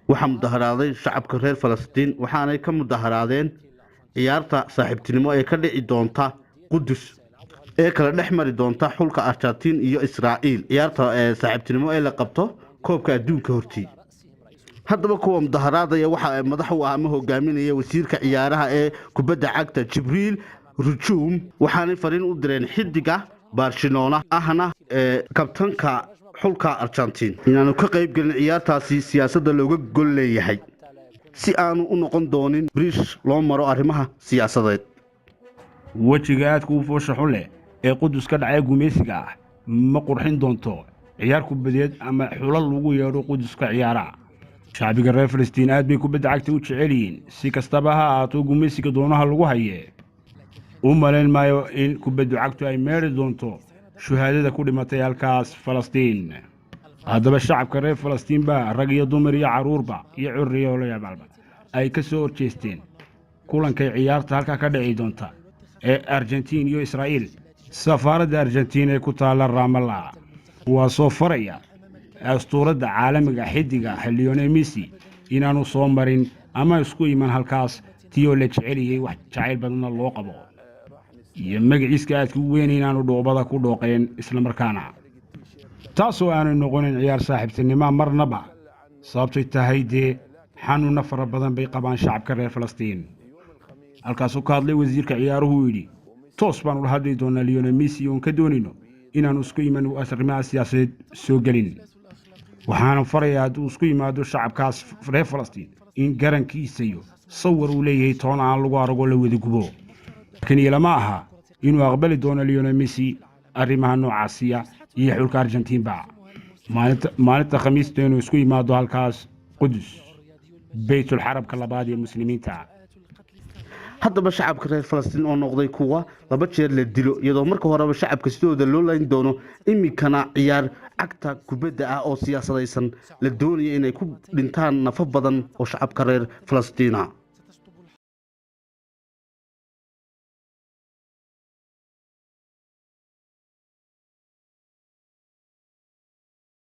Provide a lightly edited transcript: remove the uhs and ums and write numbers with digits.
waxaa mudaharaaday shacabka reer Falastiin waxaanay ka mudaharaadeen ciyaarta saaxiibtinimo ee ka dhici doonta Qudus ee kala dhexmari doonta xulka Argentina iyo Israa'iil ciyaarta saaxiibtinimo ee la qabto koobka adduunka hortii haddaba kuwa mudaharaadaya waxa madax u ah ama hogaaminaya wasiirka ciyaaraha ee kubadda cagta Jibriil Rujuum waxaanay fariin u direen xidiga Barcelona ahna kabtanka xulka Argentina inaanu ka qayb galin ciyaartaasi siyaasadda looga gol leeyahay si aanu u noqon doonin bariish loo maro arrimaha siyaasadeed wajiga aadka u foosha xule ee Qudus ka dhacay gumeysiga ma qurxin doonto ciyaar kubadeed ama xulal lagu yeero Qudus ka ciyaara shacbiga reer Falastiin aad bay kubadda cagta u jecel yihiin si kastaba ha ahaato gumeysiga doonaha lagu haye u malayn maayo in kubadda cagtu ay meeri doonto shuhaadada ku dhimatay halkaas Falastiin haddaba shacabka reer Falastiin baa rag iyo dumar iyo caruurba iyo curriyo la yaabalba ay ka soo horjeesteen kulankay ciyaarta halka ka dhici doonta ee Argentina iyo Israa'iil safaaradda Argentina ee ku taala Ramallah waa soo faraya astuurada caalamiga xidiga Lionel Messi inaanu soo marin ama isku iman halkaas tiyo la jeceliyay wax jacayl badan loo qabo iyo magaciiska aad ku weyn inaanu dhoobada ku dhooqeen isla markaana taasoo aanu noqonin ciyaar saaxiibtinimo marnaba sababtay tahay xanuuna fara badan bay qabaan shacabka reer Falastiin halkaas uu ka hadlay wasiirka ciyaaruhu yiri toos baan u hadlay doonaa Lionel Messi oo ka doonino inaanu isku iman arrimaha siyaasadeed soo galin waxaan farayaa inuu isku yimaado shacabkaas reer Falastiin in garankiisa iyo sawir uu leeyahay toon aan lagu arago la wada gubo laakiin lama aha inuu aqbali doono Lionel Messi arrimaha noocaasiya iyo xulka Argentina maalinta Khamiista inuu isku yimaado halkaas Qudus baytul xarabka labaad ee muslimiinta haddaba shacabka reer Falastiin oo noqday kuwa laba jeer la dilo iyadoo marka horeba shacabka sidooda loo layn doono imikana ciyaar cagta kubadda ah oo siyaasadaysan la doonayo inay ku dhintaan nafo badan oo shacabka reer Falastiin